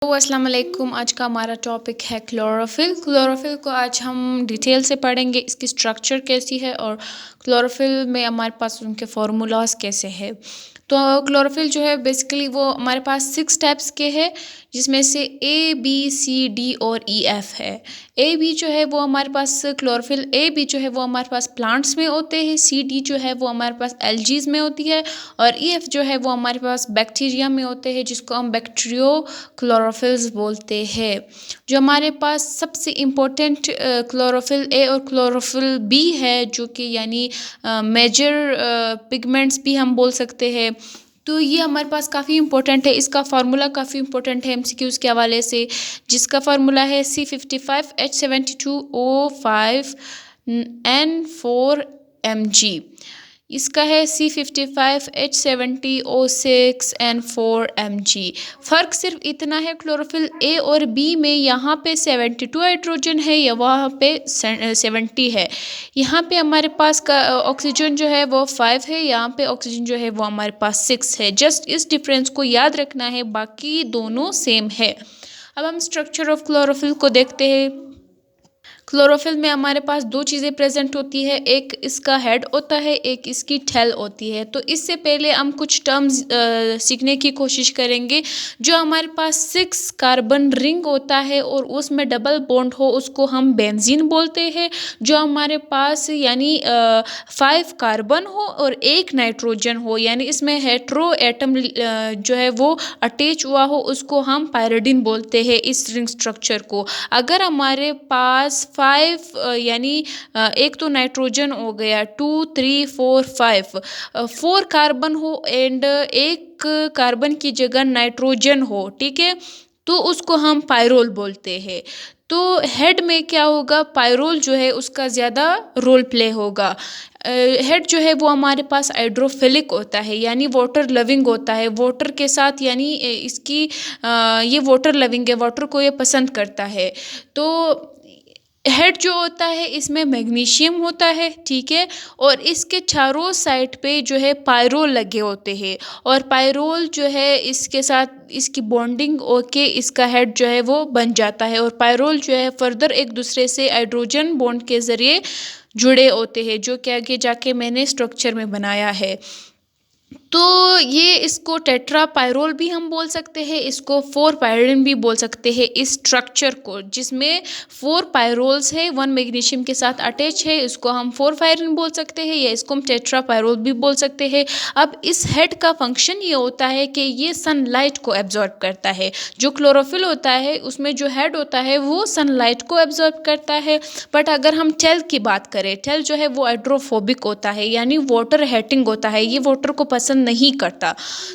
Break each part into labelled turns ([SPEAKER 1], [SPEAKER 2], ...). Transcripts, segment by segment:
[SPEAKER 1] तो अस्सलाम वालेकुम। आज का हमारा टॉपिक है क्लोरोफिल। क्लोरोफिल को आज हम डिटेल से पढ़ेंगे, इसकी स्ट्रक्चर कैसी है और क्लोरोफिल में हमारे पास उनके फार्मूलाज कैसे हैं। तो क्लोरोफिल जो है बेसिकली वो हमारे पास 6 टाइप्स के हैं, जिसमें से ए बी सी डी और ई एफ है। ए बी जो है वो हमारे पास क्लोरोफिल ए बी जो है वो हमारे पास प्लांट्स में होते हैं, सी डी जो है वो हमारे पास एल्गीज में होती है और ई एफ जो है वो हमारे पास बैक्टीरिया में होते हैं, जिसको हम बैक्टीरियो क्लोरोफिल्स बोलते हैं। जो हमारे पास सबसे इम्पोर्टेंट क्लोरोफिल ए और क्लोरोफिल बी है, जो कि यानी मेजर पिगमेंट्स भी हम बोल सकते हैं। तो ये हमारे पास काफ़ी इंपॉर्टेंट है, इसका फार्मूला काफ़ी इंपॉर्टेंट है एमसीक्यूज़ के हवाले से, जिसका फार्मूला है C55H72O5N4Mg। इसका है C55H70O6N4Mg। फ़र्क सिर्फ इतना है क्लोरोफिल ए और बी में, यहाँ पे 72 हाइड्रोजन है या वहाँ पे 70 है। यहाँ पे हमारे पास का ऑक्सीजन जो है वो 5 है, यहाँ पे ऑक्सीजन जो है वो हमारे पास 6 है। जस्ट इस डिफरेंस को याद रखना है, बाकी दोनों सेम है। अब हम स्ट्रक्चर ऑफ क्लोरोफिल को देखते हैं। क्लोरोफिल में हमारे पास दो चीज़ें प्रेजेंट होती है, एक इसका हेड होता है, एक इसकी टेल होती है। तो इससे पहले हम कुछ टर्म्स सीखने की कोशिश करेंगे। जो हमारे पास 6 कार्बन रिंग होता है और उसमें डबल बॉन्ड हो, उसको हम बेंजीन बोलते हैं। जो हमारे पास यानी 5 कार्बन हो और 1 नाइट्रोजन हो, यानी इसमें हेट्रो एटम जो है वो अटैच हुआ हो, उसको हम पायरिडिन बोलते हैं इस रिंग स्ट्रक्चर को। अगर हमारे पास 5 यानी एक तो नाइट्रोजन हो गया, 2 3 4 5 4 कार्बन हो एंड एक कार्बन की जगह नाइट्रोजन हो, ठीक है, तो उसको हम पायरोल बोलते हैं। तो हेड में क्या होगा, पायरोल जो है उसका ज़्यादा रोल प्ले होगा। हेड जो है वो हमारे पास हाइड्रोफिलिक होता है, यानी वाटर लविंग होता है, वाटर के साथ, यानी इसकी ये वाटर लविंग है, वाटर को ये पसंद करता है। तो हेड जो होता है इसमें मैग्नीशियम होता है, ठीक है, और इसके चारों साइड पे जो है पायरोल लगे होते हैं और पायरोल जो है इसके साथ इसकी बॉन्डिंग होके इसका हेड जो है वो बन जाता है और पायरोल जो है फर्दर एक दूसरे से हाइड्रोजन बॉन्ड के ज़रिए जुड़े होते हैं, जो कि आगे जाके मैंने स्ट्रक्चर में बनाया है। तो ये इसको टेट्रा पायरोल भी हम बोल सकते हैं, इसको 4 पायरिन भी बोल सकते हैं इस स्ट्रक्चर को, जिसमें 4 पायरोल्स है, 1 मैग्नीशियम के साथ अटैच है, इसको हम 4 पायरिन बोल सकते हैं या इसको हम टेट्रा पायरोल भी बोल सकते हैं। अब इस हेड का फंक्शन ये होता है कि ये सनलाइट को एब्जॉर्ब करता है। जो क्लोरोफिल होता है उसमें जो हेड होता है वो सनलाइट को एब्जॉर्ब करता है। बट अगर हम टेल की बात करें, टेल जो है वो हाइड्रोफोबिक होता है, यानी वाटर हेटिंग होता है, ये वाटर को पसंद नहीं करता।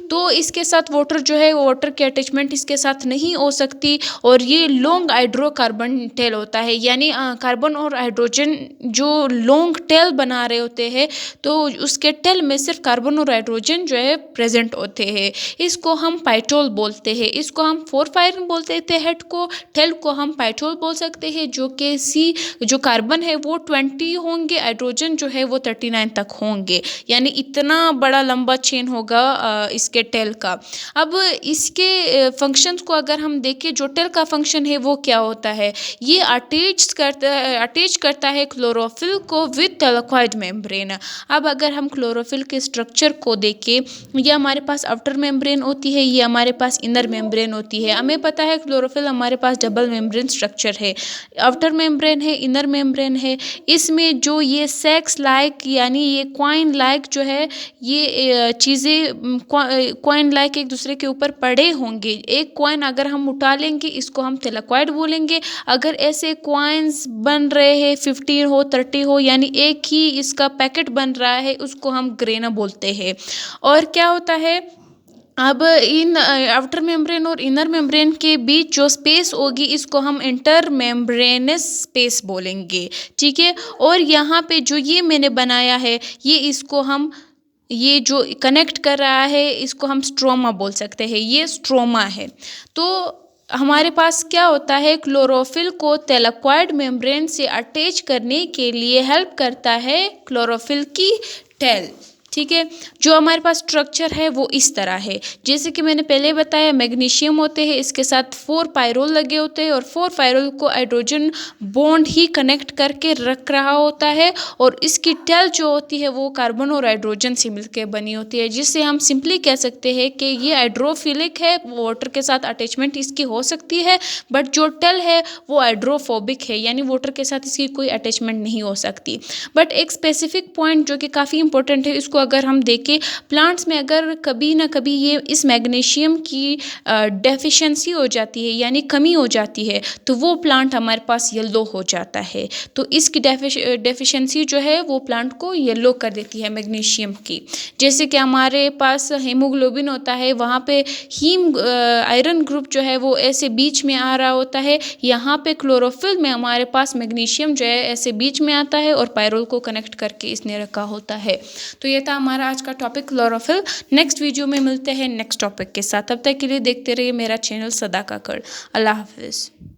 [SPEAKER 1] तो इसके साथ वाटर जो है, वाटर की अटैचमेंट इसके साथ नहीं हो सकती और ये लॉन्ग हाइड्रोकार्बन टेल होता है, यानी कार्बन और हाइड्रोजन जो लॉन्ग टेल बना रहे होते हैं, तो उसके टेल में सिर्फ कार्बन और हाइड्रोजन जो है प्रेजेंट होते हैं। इसको हम पाइटोल बोलते हैं, इसको हम 4 पायरिन बोलते थे हेड को, टेल को हम पाइटोल बोल सकते हैं, जो कि जो कार्बन है वो 20 होंगे, हाइड्रोजन जो है वो 39 तक होंगे, यानी इतना बड़ा लंबा चेन होगा इसके टेल का। अब इसके फंक्शंस को अगर हम देखें, जो टेल का फंक्शन है वो क्या होता है, ये अटैच करता है क्लोरोफिल को विद थैलेकॉइड मेम्ब्रेन। अब अगर हम क्लोरोफिल के स्ट्रक्चर को देखें, ये हमारे पास आउटर मेम्ब्रेन होती है, ये हमारे पास इनर मेम्ब्रेन होती है। हमें पता है क्लोरोफिल हमारे पास डबल मेम्ब्रेन स्ट्रक्चर है, आउटर मेम्ब्रेन है, इनर मेम्ब्रेन है। इसमें जो ये सेक्स लाइक यानी ये क्वाइन लाइक जो है, ये चीज़ें क्वाइन लाइक एक दूसरे के ऊपर पड़े होंगे। एक क्वाइन अगर हम उठा लेंगे, इसको हम थैलेकॉइड बोलेंगे। अगर ऐसे क्वाइंस बन रहे हैं, 15 हो 30 हो, यानी एक ही इसका पैकेट बन रहा है, उसको हम ग्रेना बोलते हैं। और क्या होता है, अब इन आउटर मेम्ब्रेन और इनर मेम्ब्रेन के बीच जो स्पेस होगी, इसको हम इंटर मेम्ब्रेनस स्पेस बोलेंगे, ठीक है। और यहाँ पे जो ये मैंने बनाया है, ये इसको हम, ये जो कनेक्ट कर रहा है, इसको हम स्ट्रोमा बोल सकते हैं, ये स्ट्रोमा है। तो हमारे पास क्या होता है, क्लोरोफिल को थैलेकॉइड मेम्ब्रेन से अटैच करने के लिए हेल्प करता है क्लोरोफिल की टेल, ठीक है। जो हमारे पास स्ट्रक्चर है वो इस तरह है, जैसे कि मैंने पहले बताया मैग्नीशियम होते हैं, इसके साथ 4 पायरोल लगे होते हैं और 4 पायरोल को हाइड्रोजन बॉन्ड ही कनेक्ट करके रख रहा होता है और इसकी टेल जो होती है वो कार्बन और हाइड्रोजन से मिलकर बनी होती है, जिससे हम सिंपली कह सकते हैं कि ये हाइड्रोफिलिक है, वाटर के साथ अटैचमेंट इसकी हो सकती है, बट जो टेल है वो हाइड्रोफोबिक है, यानी वाटर के साथ इसकी कोई अटैचमेंट नहीं हो सकती। बट एक स्पेसिफिक पॉइंट जो कि काफ़ी इंपॉर्टेंट है, इसको अगर हम देखें प्लांट्स में अगर कभी ना कभी ये इस मैग्नीशियम की डेफिशिएंसी हो जाती है यानी कमी हो जाती है तो वो प्लांट हमारे पास येलो हो जाता है। तो इसकी डेफिशिएंसी जो है वो प्लांट को येलो कर देती है मैग्नीशियम की। जैसे कि हमारे पास हीमोग्लोबिन होता है, वहाँ पे आयरन ग्रुप जो है वो ऐसे बीच में आ रहा होता है, यहाँ पे क्लोरोफिल में हमारे पास मैग्नीशियम जो है ऐसे बीच में आता है और पायरोल को कनेक्ट करके इसने रखा होता है। तो ये था हमारा आज का टॉपिक क्लोरोफिल। नेक्स्ट वीडियो में मिलते हैं नेक्स्ट टॉपिक के साथ, तब तक के लिए देखते रहिए मेरा चैनल सदा काकड़। अल्लाह हाफिज़।